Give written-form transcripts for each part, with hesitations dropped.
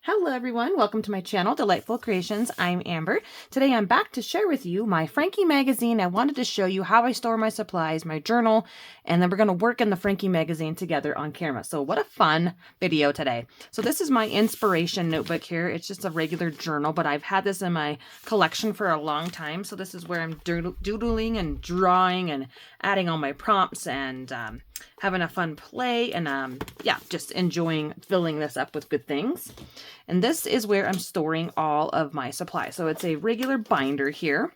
Hello everyone, welcome to my channel, Delightful Creations. I'm Amber. Today I'm back to share with you my Frankie magazine. I wanted to show you how I store my supplies, my journal, and then we're going to work in the Frankie magazine together on camera. So what a fun video today. So this is my inspiration notebook here. It's just a regular journal, but I've had this in my collection for a long time. So this is where I'm doodling and drawing and adding all my prompts and having a fun play and yeah, just enjoying filling this up with good things. And this is where I'm storing all of my supplies. So it's a regular binder here.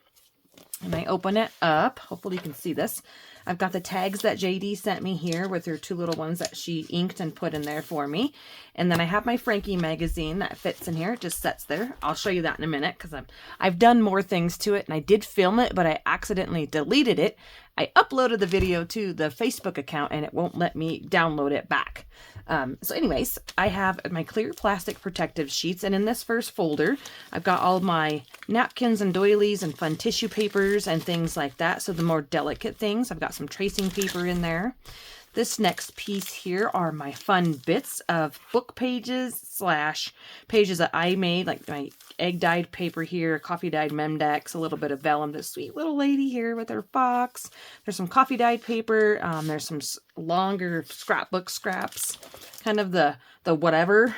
And I open it up. Hopefully you can see this. I've got the tags that JD sent me here with her two little ones that she inked and put in there for me. And then I have my Frankie magazine that fits in here. It just sits there. I'll show you that in a minute because I've done more things to it and I did film it, but I accidentally deleted it. I uploaded the video to the Facebook account and it won't let me download it back. So anyways, I have my clear plastic protective sheets, and in this first folder, I've got all my napkins and doilies and fun tissue papers and things like that. So the more delicate things, I've got some tracing paper in there. This next piece here are my fun bits of book pages / pages that I made, like my egg dyed paper here, coffee dyed Memdex, a little bit of vellum, this sweet little lady here with her fox. There's some coffee dyed paper. There's some longer scrapbook scraps, kind of the whatever,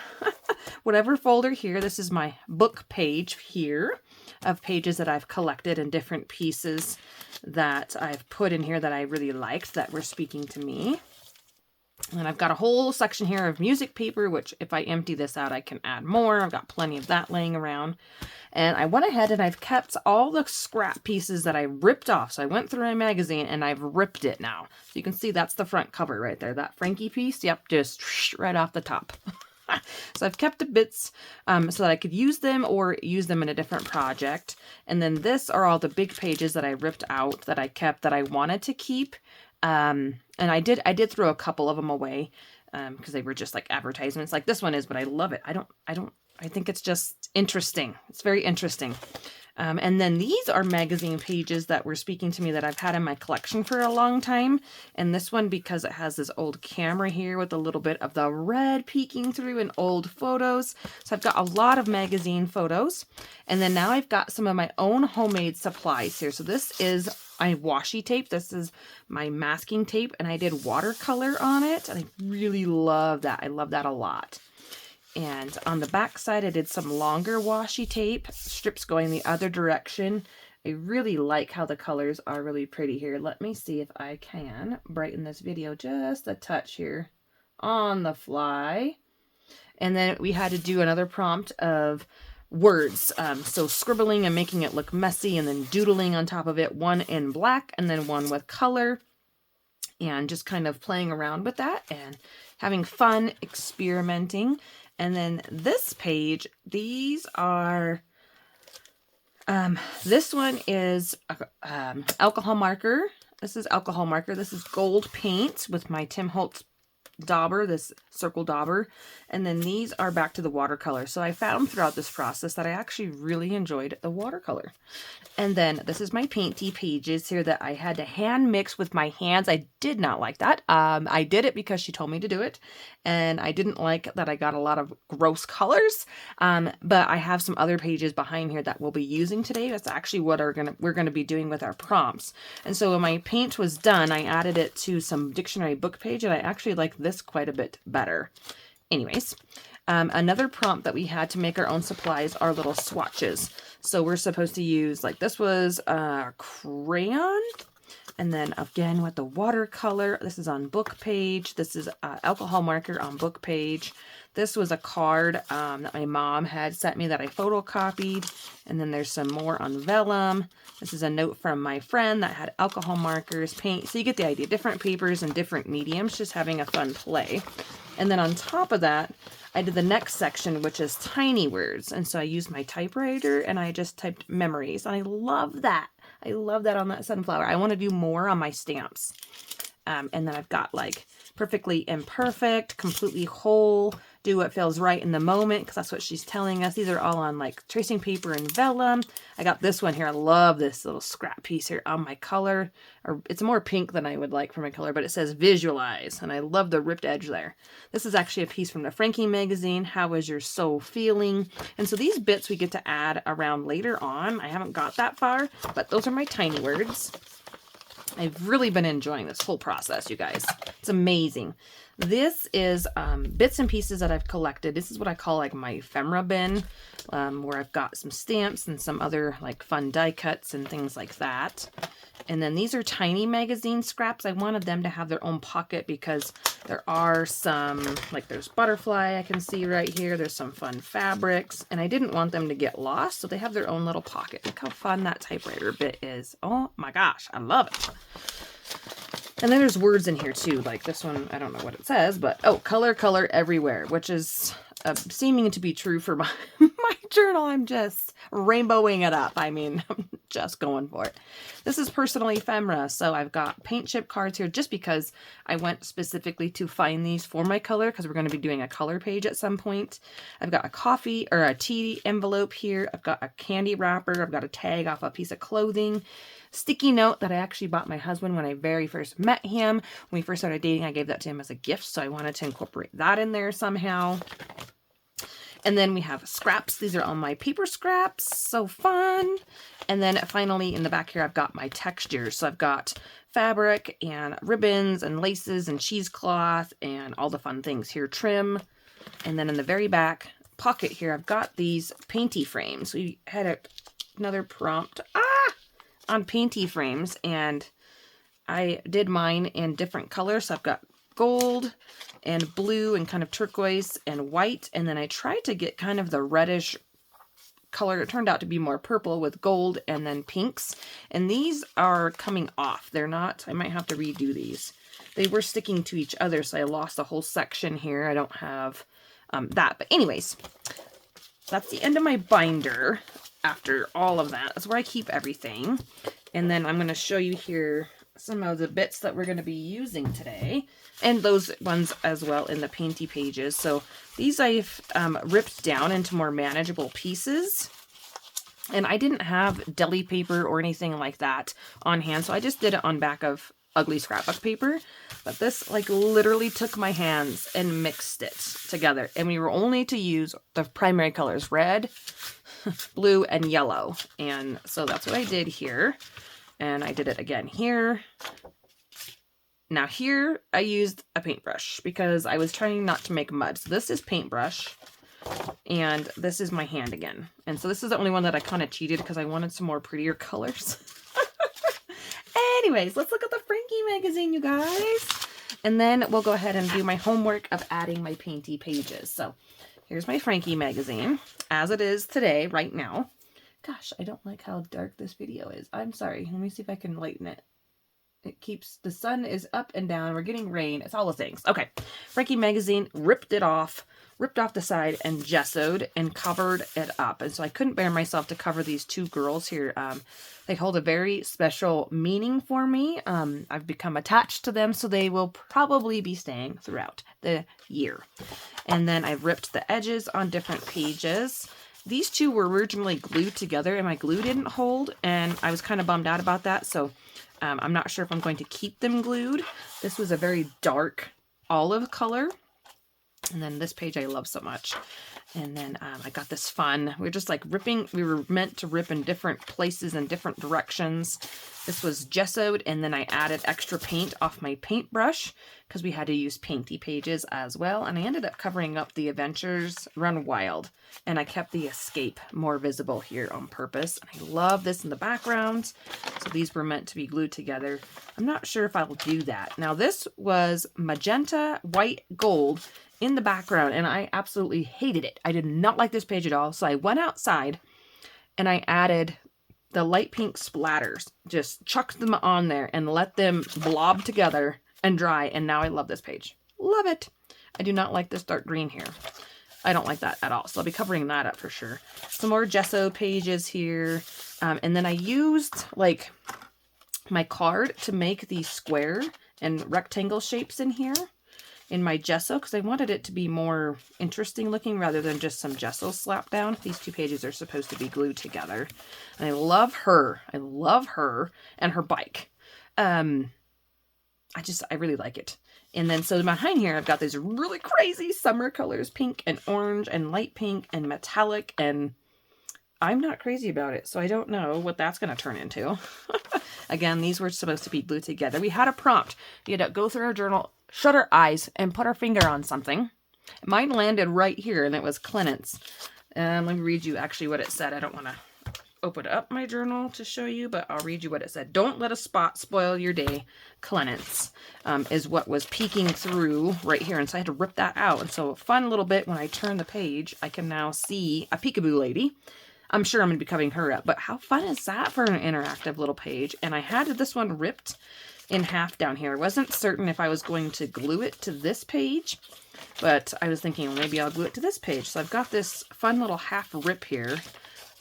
whatever folder here. This is my book page here of pages that I've collected and different pieces that I've put in here that I really liked that were speaking to me. And I've got a whole section here of music paper, which if I empty this out, I can add more. I've got plenty of that laying around. And I went ahead and I've kept all the scrap pieces that I ripped off. So I went through my magazine and I've ripped it now. So you can see that's the front cover right there. That Frankie piece, yep, just right off the top. So I've kept the bits so that I could use them or use them in a different project. And then this are all the big pages that I ripped out that I kept that I wanted to keep. And I did throw a couple of them away because they were just like advertisements like this one is, but I love it. I think it's just interesting. It's very interesting. And then these are magazine pages that were speaking to me that I've had in my collection for a long time. And this one, because it has this old camera here with a little bit of the red peeking through and old photos. So I've got a lot of magazine photos. And then now I've got some of my own homemade supplies here. So this is my washi tape. This is my masking tape, and I did watercolor on it. And I really love that. I love that a lot. And on the back side, I did some longer washi tape, strips going the other direction. I really like how the colors are really pretty here. Let me see if I can brighten this video just a touch here on the fly. And then we had to do another prompt of words. So scribbling and making it look messy and then doodling on top of it, one in black and then one with color. And just kind of playing around with that and having fun experimenting. And then this page, these are, this one is alcohol marker. This is alcohol marker. This is gold paint with my Tim Holtz dauber, this circle dauber. And then these are back to the watercolor. So I found throughout this process that I actually really enjoyed the watercolor. And then this is my painty pages here that I had to hand mix with my hands. I did not like that. I did it because she told me to do it. And I didn't like that I got a lot of gross colors. But I have some other pages behind here that we'll be using today. That's actually what we're gonna be doing with our prompts. And so when my paint was done, I added it to some dictionary book page, and I actually like this quite a bit better. Anyways, another prompt that we had to make our own supplies are little swatches. So we're supposed to use, like this was a crayon. And then again with the watercolor, this is on book page. This is alcohol marker on book page. This was a card that my mom had sent me that I photocopied. And then there's some more on vellum. This is a note from my friend that had alcohol markers, paint. So you get the idea, different papers and different mediums, just having a fun play. And then on top of that, I did the next section, which is tiny words. And so I used my typewriter and I just typed memories. And I love that. I love that on that sunflower. I want to do more on my stamps. And then I've got like perfectly imperfect, completely whole, do what feels right in the moment, because that's what she's telling us. These are all on like tracing paper and vellum. I got this one here. I love this little scrap piece here on my color. Or it's more pink than I would like for my color, but it says visualize, and I love the ripped edge there. This is actually a piece from the Frankie magazine. How is your soul feeling? And so these bits we get to add around later on. I haven't got that far, but those are my tiny words. I've really been enjoying this whole process, you guys. It's amazing. This is bits and pieces that I've collected. This is what I call like my ephemera bin, where I've got some stamps and some other like fun die cuts and things like that. And then these are tiny magazine scraps. I wanted them to have their own pocket because there are some, like there's butterfly I can see right here. There's some fun fabrics, and I didn't want them to get lost, so they have their own little pocket. Look how fun that typewriter bit is. Oh my gosh, I love it. And then there's words in here too, like this one, I don't know what it says, but oh, color, color everywhere, which is seeming to be true for my journal. I'm just rainbowing it up. I mean, I'm just going for it. This is personal ephemera, so I've got paint chip cards here just because I went specifically to find these for my color, because we're going to be doing a color page at some point. I've got a coffee or a tea envelope here. I've got a candy wrapper. I've got a tag off a piece of clothing. Sticky note that I actually bought my husband when I very first met him. When we first started dating, I gave that to him as a gift, so I wanted to incorporate that in there somehow. And then we have scraps. These are all my paper scraps. So fun. And then finally in the back here, I've got my textures. So I've got fabric and ribbons and laces and cheesecloth and all the fun things here. Trim. And then in the very back pocket here, I've got these painty frames. We had another prompt on painty frames, and I did mine in different colors. So I've got gold and blue and kind of turquoise and white, and then I tried to get kind of the reddish color. It turned out to be more purple with gold and then pinks, and these are coming off. They're not, I might have to redo these. They were sticking to each other, so I lost a whole section here. I don't have that, but anyways, that's the end of my binder. After all of that, that's where I keep everything. And then I'm going to show you here some of the bits that we're going to be using today, and those ones as well in the painty pages. So these I've ripped down into more manageable pieces, and I didn't have deli paper or anything like that on hand, so I just did it on back of ugly scrapbook paper. But this like literally took my hands and mixed it together, and we were only to use the primary colors, red, blue, and yellow. And so that's what I did here. And I did it again here. Now here I used a paintbrush because I was trying not to make mud. So this is paintbrush, and this is my hand again. And so this is the only one that I kind of cheated because I wanted some more prettier colors. Anyways, let's look at the Frankie magazine, you guys. And then we'll go ahead and do my homework of adding my painty pages. So here's my Frankie magazine as it is today, right now. Gosh, I don't like how dark this video is. I'm sorry. Let me see if I can lighten it. It keeps, the sun is up and down. We're getting rain. It's all the things. Okay. Frankie magazine, ripped off the side and gessoed and covered it up. And so I couldn't bear myself to cover these two girls here. They hold a very special meaning for me. I've become attached to them, so they will probably be staying throughout the year. And then I've ripped the edges on different pages. These two were originally glued together, and my glue didn't hold, and I was kind of bummed out about that, so I'm not sure if I'm going to keep them glued. This was a very dark olive color. And then this page I love so much. And then I got this fun. We're just like ripping. We were meant to rip in different places and different directions. This was gessoed, and then I added extra paint off my paintbrush because we had to use painty pages as well. And I ended up covering up the Adventures Run Wild, and I kept the Escape more visible here on purpose. And I love this in the background. So these were meant to be glued together. I'm not sure if I will do that. Now this was magenta, white, gold in the background, and I absolutely hated it. I did not like this page at all, so I went outside and I added the light pink splatters, just chucked them on there and let them blob together and dry, and now I love this page. Love it. I do not like this dark green here. I don't like that at all, so I'll be covering that up for sure. Some more gesso pages here, and then I used like my card to make these square and rectangle shapes in here. in my gesso because I wanted it to be more interesting looking rather than just some gesso slapped down. These 2 pages are supposed to be glued together. And I love her. I love her and her bike. I really like it. And then so behind here, I've got these really crazy summer colors, pink and orange and light pink and metallic. And I'm not crazy about it, so I don't know what that's going to turn into. Again, these were supposed to be glued together. We had a prompt. We had to go through our journal, shut our eyes, and put our finger on something. Mine landed right here, and it was Clements. Let me read you actually what it said. I don't want to open up my journal to show you, but I'll read you what it said. Don't let a spot spoil your day. Clements is what was peeking through right here. And so I had to rip that out. And so a fun little bit, when I turn the page, I can now see a peekaboo lady. I'm sure I'm going to be covering her up, but how fun is that for an interactive little page? And I had this one ripped in half down here. I wasn't certain if I was going to glue it to this page, but I was thinking, well, maybe I'll glue it to this page. So I've got this fun little half rip here.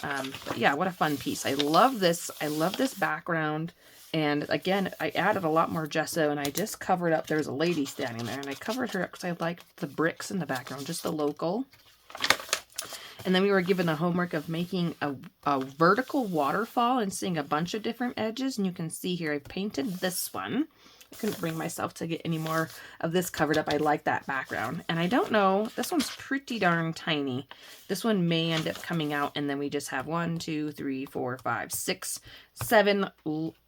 But yeah, what a fun piece. I love this. I love this background. And again, I added a lot more gesso and I just covered up. There's a lady standing there and I covered her up because I liked the bricks in the background, just the local. And then we were given the homework of making a vertical waterfall and seeing a bunch of different edges. And you can see here, I painted this one. I couldn't bring myself to get any more of this covered up. I like that background. And I don't know, this one's pretty darn tiny. This one may end up coming out and then we just have 1, 2, 3, 4, 5, 6, 7,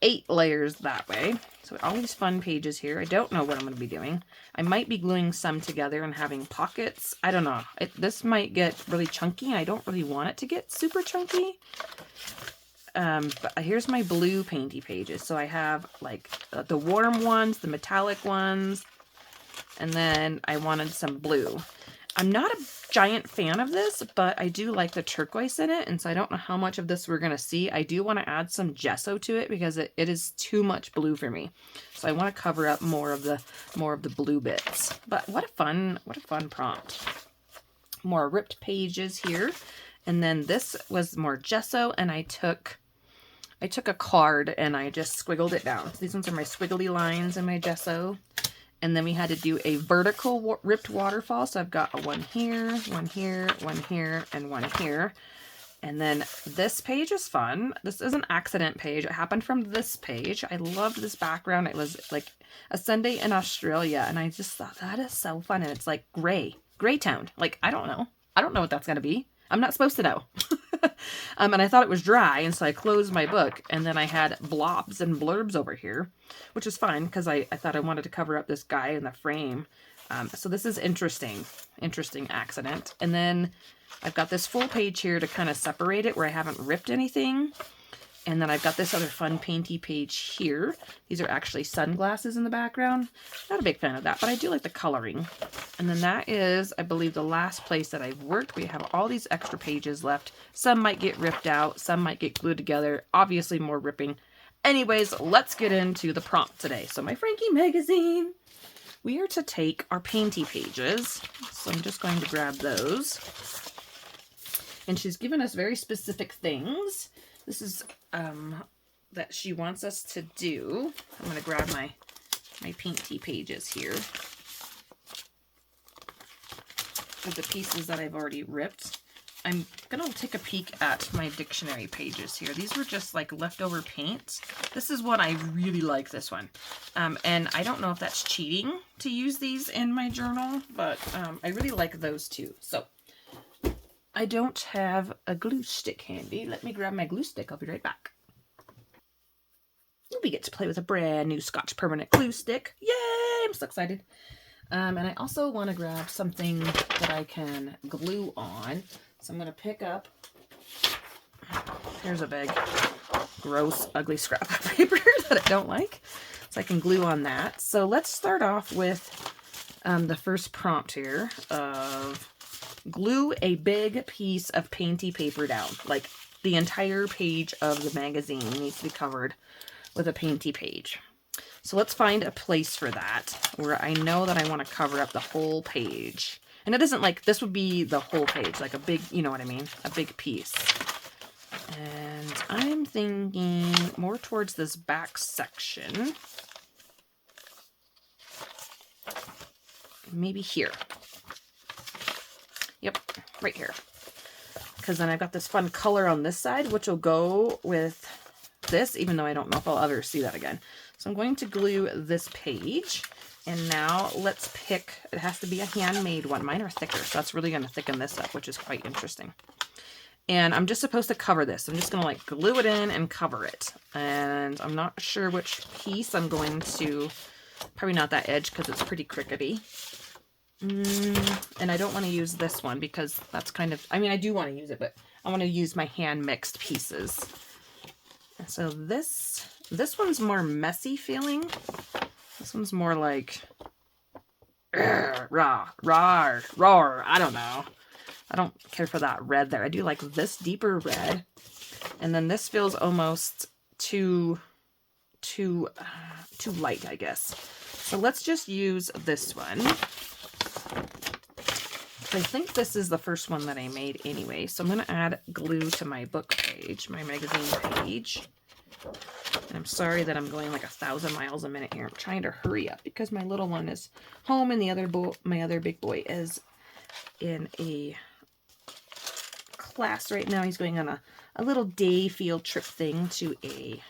8 layers that way. So all these fun pages here. I don't know what I'm going to be doing. I might be gluing some together and having pockets. I don't know. This might get really chunky and I don't really want it to get super chunky. But here's my blue painty pages. So I have like the warm ones, the metallic ones, and then I wanted some blue. I'm not a giant fan of this, but I do like the turquoise in it. And so I don't know how much of this we're going to see. I do want to add some gesso to it because it is too much blue for me. So I want to cover up more of the blue bits. But what a fun prompt. More ripped pages here. And then this was more gesso and I took a card and I just squiggled it down. So these ones are my squiggly lines in my gesso. And then we had to do a vertical ripped waterfall. So I've got a one here, one here, one here, and one here. And then this page is fun. This is an accident page. It happened from this page. I loved this background. It was like a Sunday in Australia. And I just thought that is so fun. And it's like gray toned. Like, I don't know. I don't know what that's going to be. I'm not supposed to know. And I thought it was dry, and so I closed my book, and then I had blobs and blurbs over here, which is fine, because I thought I wanted to cover up this guy in the frame. So this is interesting accident. And then I've got this full page here to kind of separate it where I haven't ripped anything. And then I've got this other fun painty page here. These are actually sunglasses in the background. Not a big fan of that, but I do like the coloring. And then that is, I believe, the last place that I've worked. We have all these extra pages left. Some might get ripped out. Some might get glued together. Obviously more ripping. Anyways, let's get into the prompt today. So my Frankie magazine. We are to take our painty pages. So I'm just going to grab those. And she's given us very specific things. This is that she wants us to do. I'm going to grab my painty pages here of the pieces that I've already ripped. I'm going to take a peek at my dictionary pages here. These were just like leftover paint. This is what I really like, this one. And I don't know if that's cheating to use these in my journal, but I really like those too. So I don't have a glue stick handy. Let me grab my glue stick. I'll be right back. We get to play with a brand new Scotch Permanent glue stick. Yay! I'm so excited. And I also want to grab something that I can glue on. So I'm going to pick up, here's a big, gross, ugly scrap of paper that I don't like. So I can glue on that. So let's start off with the first prompt here of glue a big piece of painty paper down. Like the entire page of the magazine needs to be covered with a painty page. So let's find a place for that where I know that I want to cover up the whole page. And it isn't like, this would be the whole page, like a big, you know what I mean? A big piece. And I'm thinking more towards this back section. maybe here. Yep, right here. Because then I've got this fun color on this side, which will go with this, even though I don't know if I'll ever see that again. So I'm going to glue this page. And now let's pick, it has to be a handmade one. Mine are thicker, so that's really going to thicken this up, which is quite interesting. And I'm just supposed to cover this. I'm just going to like glue it in and cover it. And I'm not sure which piece I'm going to, probably not that edge because it's pretty crickety. And I don't want to use this one because that's kind of, I mean, I do want to use it, but I want to use my hand mixed pieces. And so this one's more messy feeling. This one's more like, raw, I don't know. I don't care for that red there. I do like this deeper red. And then this feels almost too light, I guess. So let's just use this one. I think this is the first one that I made anyway. So I'm going to add glue to my book page, my magazine page. And I'm sorry that I'm going like 1,000 miles a minute here. I'm trying to hurry up because my little one is home and the other my other big boy is in a class right now. He's going on a little day field trip thing to a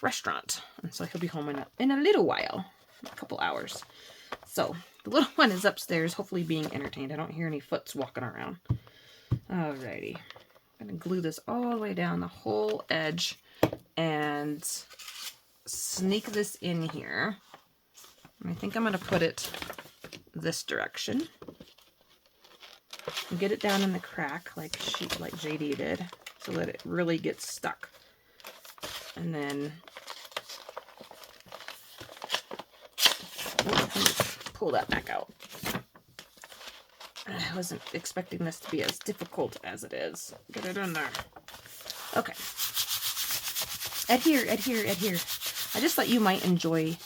restaurant. And so he'll be home in a little while, a couple hours. So the little one is upstairs, hopefully being entertained. I don't hear any foots walking around. Alrighty. I'm going to glue this all the way down the whole edge and sneak this in here. And I think I'm going to put it this direction. And get it down in the crack like JD did so that it really gets stuck. And then pull that back out. I wasn't expecting this to be as difficult as it is. Get it in there. Okay. Adhere. I just thought you might enjoy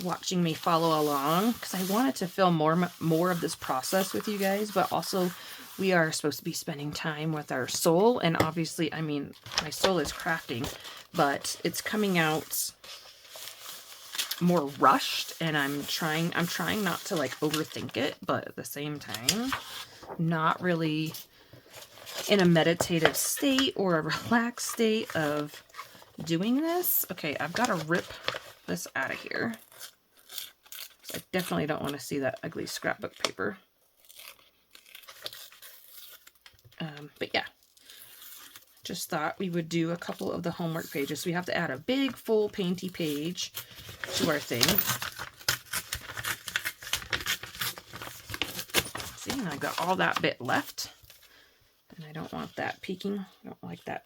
watching me follow along because I wanted to film more of this process with you guys, but also we are supposed to be spending time with our soul, and obviously, I mean, my soul is crafting, but it's coming out more rushed, and I'm trying not to like overthink it, but at the same time not really in a meditative state or a relaxed state of doing this. Okay, I've got to rip this out of here. I definitely don't want to see that ugly scrapbook paper. But yeah, just thought we would do a couple of the homework pages. We have to add a big full painty page to our thing. See, and I've got all that bit left. And I don't want that peeking. I don't like that.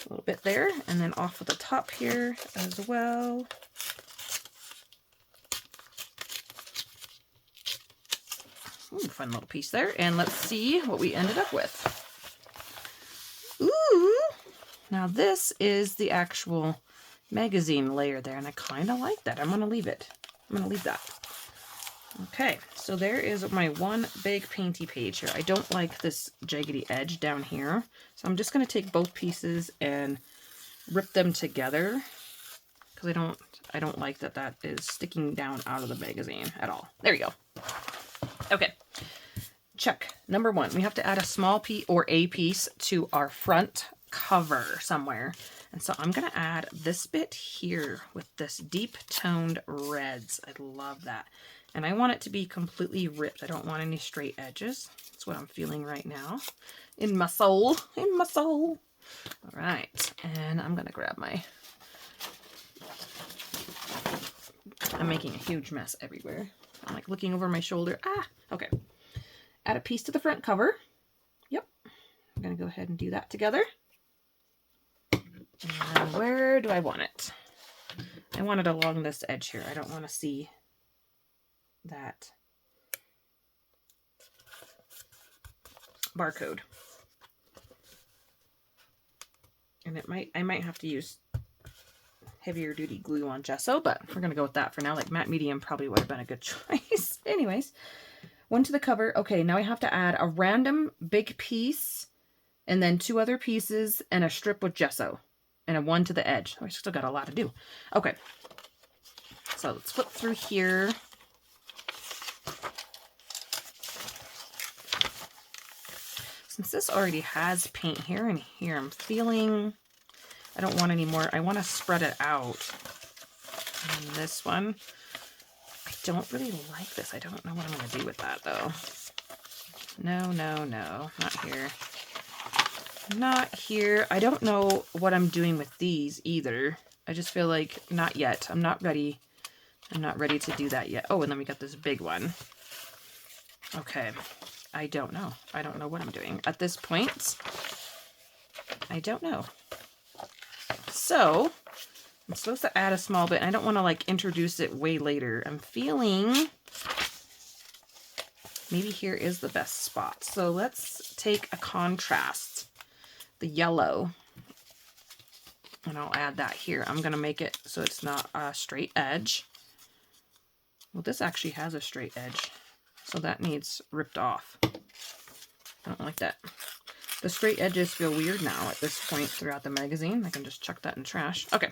A little bit there. And then off of the top here as well. Ooh, fun little piece there. And let's see what we ended up with. Ooh! Now this is the actual magazine layer there, and I kind of like that. I'm going to leave it. I'm going to leave that. Okay, so there is my one big painty page here. I don't like this jaggedy edge down here, so I'm just going to take both pieces and rip them together because I don't like that is sticking down out of the magazine at all. There you go. Okay, check. Number one, we have to add a small piece or a piece to our front cover somewhere. And so I'm going to add this bit here with this deep toned reds. I love that. And I want it to be completely ripped. I don't want any straight edges. That's what I'm feeling right now. In my soul. In my soul. All right. And I'm going to grab my... I'm making a huge mess everywhere. I'm like looking over my shoulder. Ah, okay. Add a piece to the front cover. Yep. I'm going to go ahead and do that together. And where do I want it? I want it along this edge here. I don't want to see that barcode. And I might have to use heavier duty glue on gesso, but we're going to go with that for now. Like matte medium probably would have been a good choice. Anyways, one to the cover. Okay, now I have to add a random big piece and then two other pieces and a strip with gesso and a one to the edge. Oh, I still got a lot to do. Okay, So let's flip through here. Since this already has paint here and here, I'm feeling I don't want any more. I want to spread it out. And this one, I don't really like this. I don't know what I'm going to do with that, though. No, no, no. Not here. Not here. I don't know what I'm doing with these either. I just feel like not yet. I'm not ready. I'm not ready to do that yet. Oh, and then we got this big one. Okay. I don't know. I don't know what I'm doing. At this point, I don't know. So, I'm supposed to add a small bit. And I don't want to like introduce it way later. I'm feeling maybe here is the best spot. So let's take a contrast, the yellow, and I'll add that here. I'm going to make it so it's not a straight edge. Well, this actually has a straight edge, so that needs ripped off. I don't like that. The straight edges feel weird now at this point throughout the magazine. I can just chuck that in trash. Okay.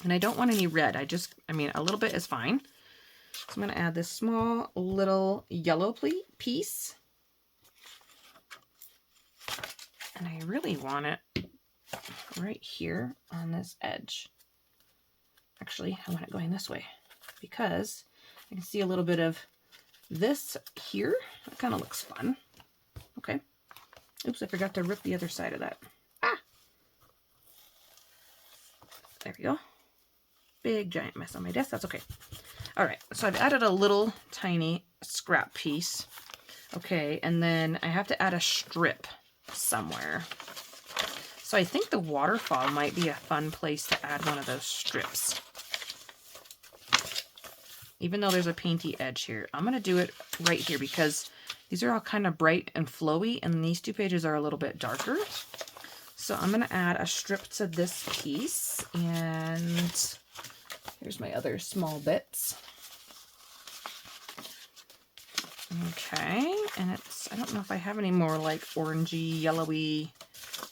And I don't want any red. I mean, a little bit is fine. So I'm going to add this small little yellow piece. And I really want it right here on this edge. Actually, I want it going this way because I can see a little bit of this here. That kind of looks fun. Okay. Oops, I forgot to rip the other side of that. Ah! There we go. Big giant mess on my desk. That's okay. All right, so I've added a little tiny scrap piece. Okay, and then I have to add a strip somewhere. So I think the waterfall might be a fun place to add one of those strips. Even though there's a painty edge here. I'm going to do it right here because these are all kind of bright and flowy, and these two pages are a little bit darker. So I'm going to add a strip to this piece, and here's my other small bits. Okay, and it's, I don't know if I have any more like orangey, yellowy,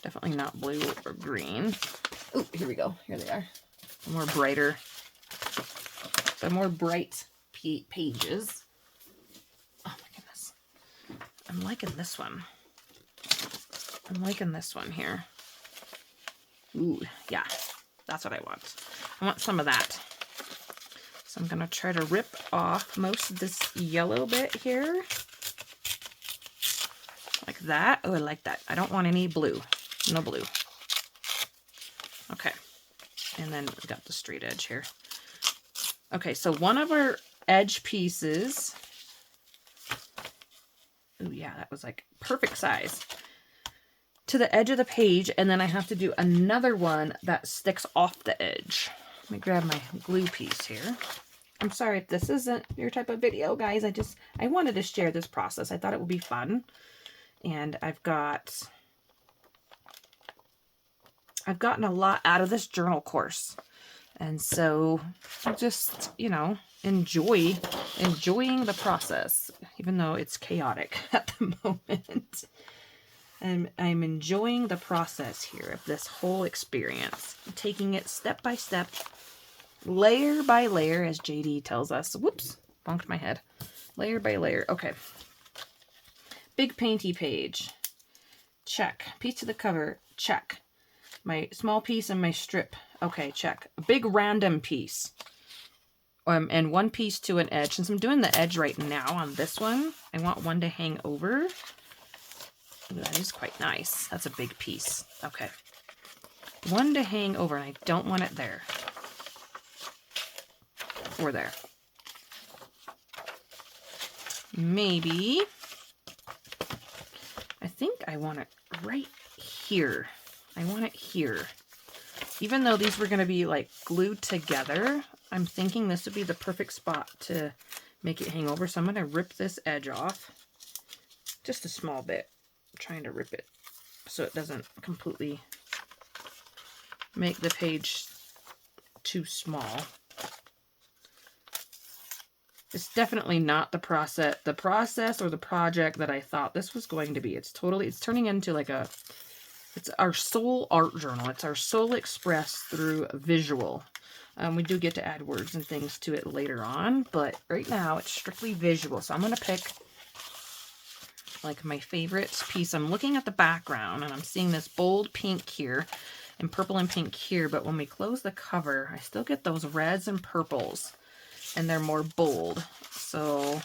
definitely not blue or green. Oh, here we go. Here they are. The more brighter, the more bright pages. Oh my goodness. I'm liking this one. I'm liking this one here. Ooh, yeah, that's what I want. I want some of that. So I'm going to try to rip off most of this yellow bit here. Like that. Oh, I like that. I don't want any blue. No blue. Okay. And then we got the straight edge here. Okay, so one of our edge pieces. Oh, yeah, that was like perfect size. To the edge of the page, and then I have to do another one that sticks off the edge. Let me grab my glue piece here. I'm sorry if this isn't your type of video, guys. I wanted to share this process. I thought it would be fun. And I've gotten a lot out of this journal course. And so I just, you know, enjoying the process, even though it's chaotic at the moment. And I'm enjoying the process here of this whole experience, taking it step by step, layer by layer, as JD tells us. Whoops, bonked my head. Layer by layer. Okay. Big painty page. Check. Piece to the cover. Check. My small piece and my strip. Okay, check. A big random piece. And one piece to an edge. Since I'm doing the edge right now on this one, I want one to hang over. Ooh, that is quite nice. That's a big piece. Okay. One to hang over, and I don't want it there. Or there. Maybe. I think I want it right here. I want it here. Even though these were going to be like glued together, I'm thinking this would be the perfect spot to make it hang over. So I'm going to rip this edge off. Just a small bit. I'm trying to rip it so it doesn't completely make the page too small. It's definitely not the process or the project that I thought this was going to be. It's turning into like it's our soul art journal. It's our soul expressed through visual. We do get to add words and things to it later on, but right now it's strictly visual. So I'm going to pick like my favorite piece. I'm looking at the background and I'm seeing this bold pink here and purple and pink here, but when we close the cover, I still get those reds and purples and they're more bold. So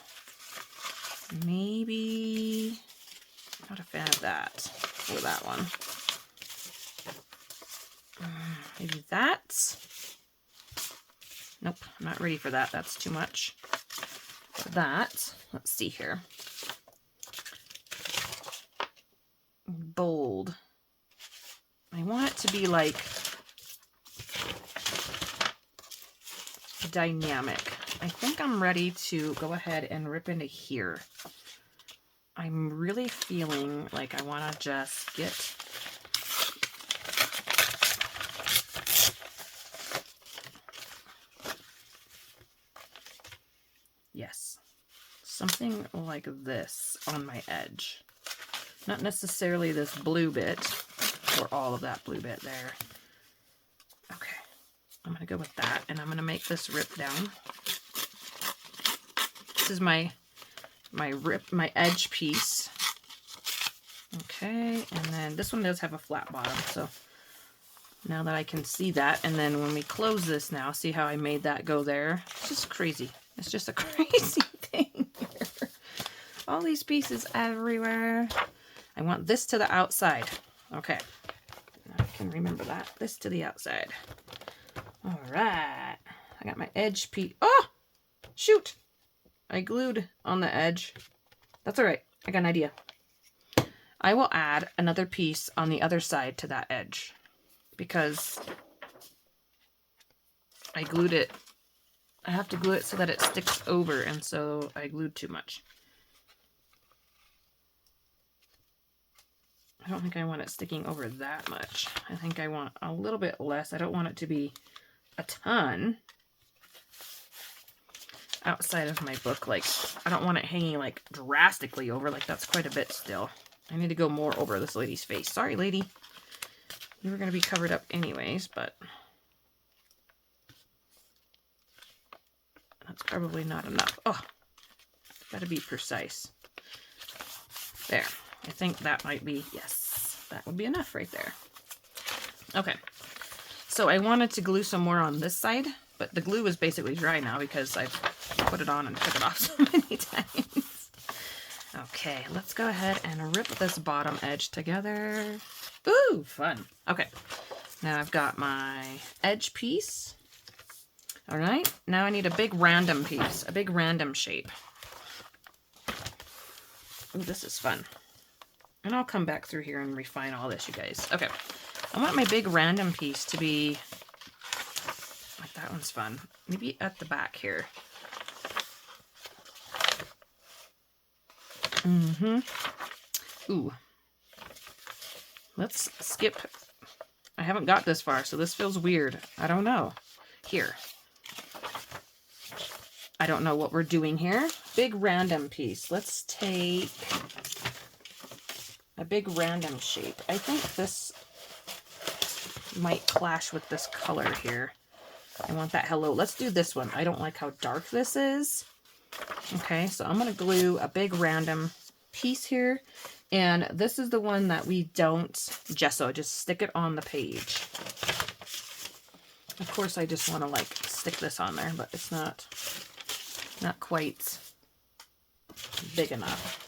maybe not a fan of that for that one. Maybe that. Nope, I'm not ready for that. That's too much. For that, let's see here. Bold. I want it to be like dynamic. I think I'm ready to go ahead and rip into here. I'm really feeling like I want to just get yes, something like this on my edge. Not necessarily this blue bit or all of that blue bit there. Okay, I'm going to go with that and I'm going to make this rip down. This is my edge piece. Okay, and then this one does have a flat bottom, so now that I can see that, and then when we close this now, see how I made that go there? It's just crazy. It's just a crazy thing here. All these pieces everywhere. I want this to the outside. Okay, now I can remember that. This to the outside. All right, I got my edge piece. Oh, shoot. I glued on the edge. That's all right. I got an idea. I will add another piece on the other side to that edge because I glued it. I have to glue it so that it sticks over, and so I glued too much. I don't think I want it sticking over that much. I think I want a little bit less. I don't want it to be a ton outside of my book. Like, I don't want it hanging like drastically over. Like, that's quite a bit still. I need to go more over this lady's face. Sorry, lady. You were going to be covered up anyways, but that's probably not enough. Oh, gotta be precise. There. I think that might be, yes, that would be enough right there. Okay. So I wanted to glue some more on this side, but the glue is basically dry now because I've put it on and took it off so many times. Okay, let's go ahead and rip this bottom edge together. Ooh, fun. Okay, now I've got my edge piece. All right, now I need a big random piece, a big random shape. Ooh, this is fun. And I'll come back through here and refine all this, you guys. Okay, I want my big random piece to be, like, that one's fun. Maybe at the back here. Ooh. Let's skip. I haven't got this far, so this feels weird. I don't know. Here. I don't know what we're doing here. Big random piece. Let's take a big random shape. I think this might clash with this color here. I want that hello. Let's do this one. I don't like how dark this is. Okay, so I'm going to glue a big random piece here. And this is the one that we don't gesso. Just stick it on the page. Of course, I just want to like stick this on there, but it's not quite big enough.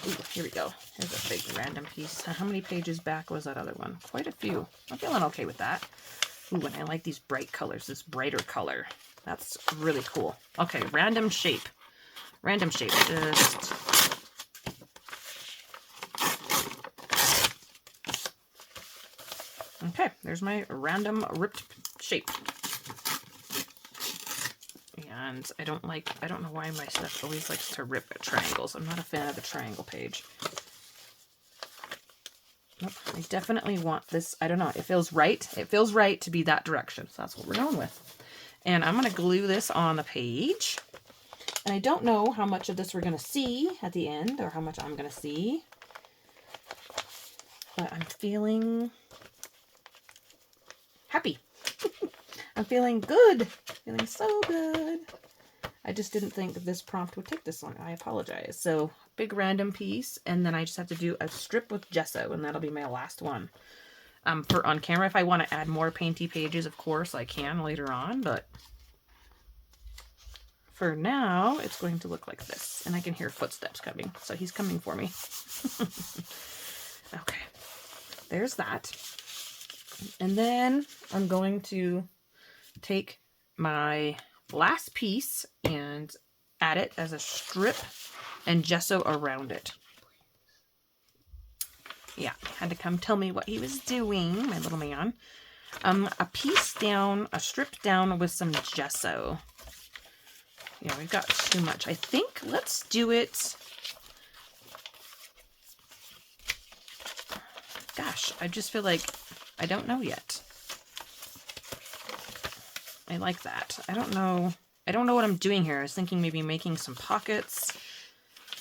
Ooh, here we go. Here's a big random piece. How many pages back was that other one? Quite a few. I'm feeling okay with that. Ooh, and I like these bright colors, this brighter color. That's really cool. Okay, random shape. Random shape. Just... Okay, there's my random ripped shape. And I don't know why my stuff always likes to rip at triangles. I'm not a fan of the triangle page. Nope, I definitely want this. I don't know. It feels right. It feels right to be that direction. So that's what we're going with. And I'm going to glue this on the page. And I don't know how much of this we're going to see at the end or how much I'm going to see. But I'm feeling happy. I'm feeling good. Feeling so good. I just didn't think this prompt would take this long. I apologize. So, big random piece, and then I just have to do a strip with gesso, and that'll be my last one. For on camera, if I want to add more painty pages, of course, I can later on, but for now, it's going to look like this. And I can hear footsteps coming, so he's coming for me. Okay, there's that. And then I'm going to take my last piece and add it as a strip and gesso around it. Yeah, had to come tell me what he was doing, my little man. A piece down, a strip down with some gesso. Yeah, we've got too much. I think let's do it. Gosh, I just feel like I don't know yet. I like that. I don't know what I'm doing here. I was thinking maybe making some pockets.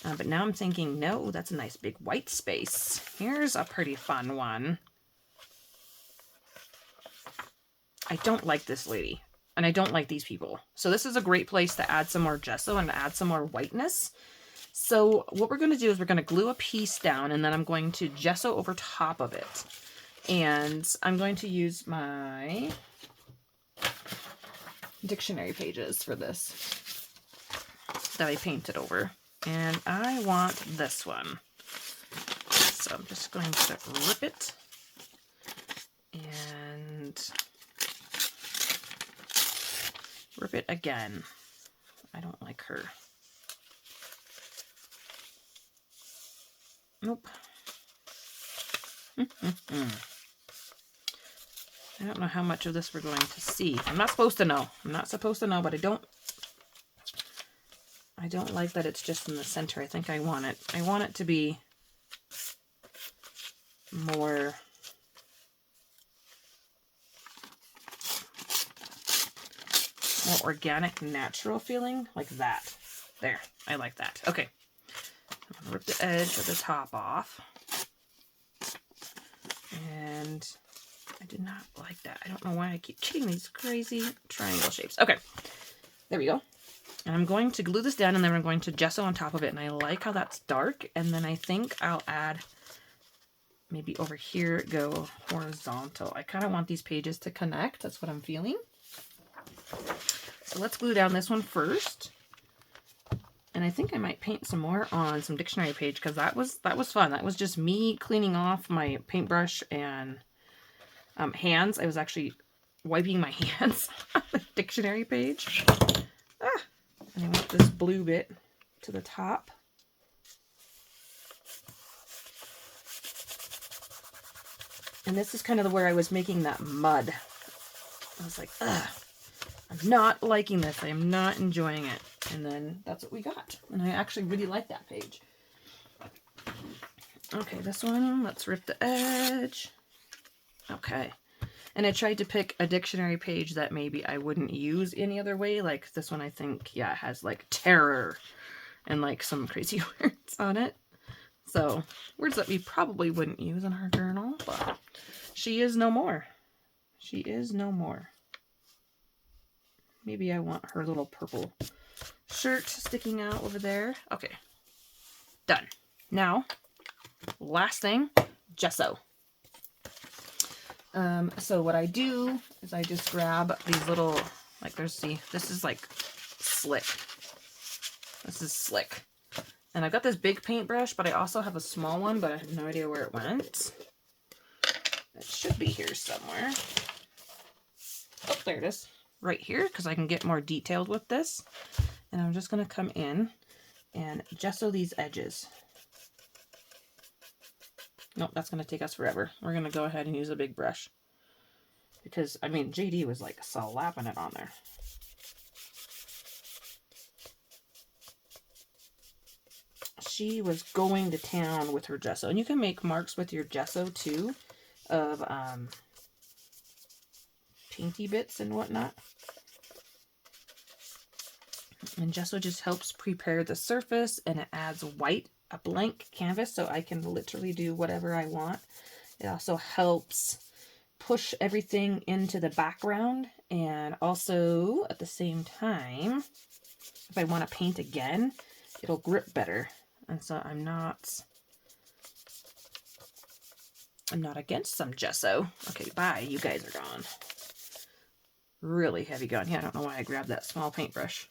But now I'm thinking, no, that's a nice big white space. Here's a pretty fun one. I don't like this lady. And I don't like these people. So this is a great place to add some more gesso and add some more whiteness. So what we're going to do is we're going to glue a piece down, and then I'm going to gesso over top of it. And I'm going to use my dictionary pages for this that I painted over. And I want this one. So I'm just going to rip it and rip it again. I don't like her. Nope. I don't know how much of this we're going to see. I'm not supposed to know. I'm not supposed to know, but I don't like that it's just in the center. I think I want it to be more organic, natural feeling, like that. There, I like that. Okay, I'm gonna rip the edge of the top off. And I did not like that. I don't know why I keep getting these crazy triangle shapes. Okay, there we go. And I'm going to glue this down, and then I'm going to gesso on top of it. And I like how that's dark. And then I think I'll add, maybe over here, go horizontal. I kind of want these pages to connect. That's what I'm feeling. So let's glue down this one first. And I think I might paint some more on some dictionary page, because that was fun. That was just me cleaning off my paintbrush and hands. I was actually wiping my hands on the dictionary page. And I want this blue bit to the top. And this is kind of where I was making that mud. I was like, ugh, I'm not liking this. I am not enjoying it. And then that's what we got. And I actually really like that page. Okay, this one, let's rip the edge. Okay. And I tried to pick a dictionary page that maybe I wouldn't use any other way. Like this one, I think, yeah, it has like terror and like some crazy words on it. So words that we probably wouldn't use in our journal, but she is no more. She is no more. Maybe I want her little purple shirt sticking out over there. Okay, done. Now, last thing, gesso. So what I do is I just grab these little, like this is like slick. This is slick. And I've got this big paintbrush, but I also have a small one, but I have no idea where it went. It should be here somewhere. Oh, there it is. Right here, because I can get more detailed with this. And I'm just going to come in and gesso these edges. Nope, that's going to take us forever. We're going to go ahead and use a big brush. Because, I mean, JD was like slapping it on there. She was going to town with her gesso. And you can make marks with your gesso too of pinky bits and whatnot. And gesso just helps prepare the surface, and it adds white, a blank canvas, so I can literally do whatever I want. It also helps push everything into the background, and also at the same time, if I want to paint again, it'll grip better. And so I'm not against some gesso. Okay, bye. You guys are gone. Really heavy gun. Yeah, I don't know why I grabbed that small paintbrush.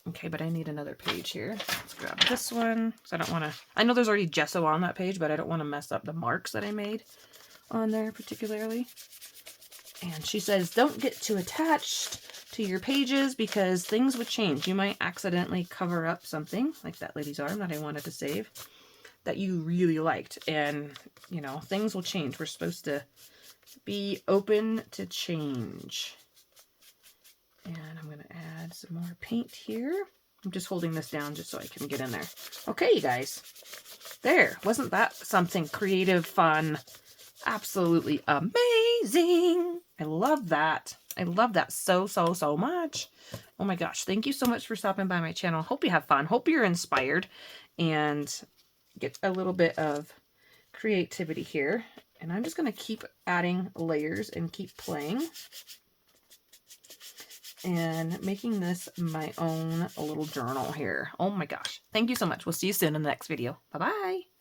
Okay, but I need another page here. Let's grab this one, because I don't want to... I know there's already gesso on that page, but I don't want to mess up the marks that I made on there particularly. And she says, don't get too attached to your pages because things would change. You might accidentally cover up something, like that lady's arm that I wanted to save, that you really liked. And, you know, things will change. We're supposed to be open to change. And I'm going to add some more paint here. I'm just holding this down just so I can get in there. Okay, you guys. There. Wasn't that something creative, fun? Absolutely amazing. I love that. I love that so, so, so much. Oh my gosh. Thank you so much for stopping by my channel. Hope you have fun. Hope you're inspired and get a little bit of creativity here. And I'm just going to keep adding layers and keep playing and making this my own little journal here. Oh my gosh. Thank you so much. We'll see you soon in the next video. Bye-bye.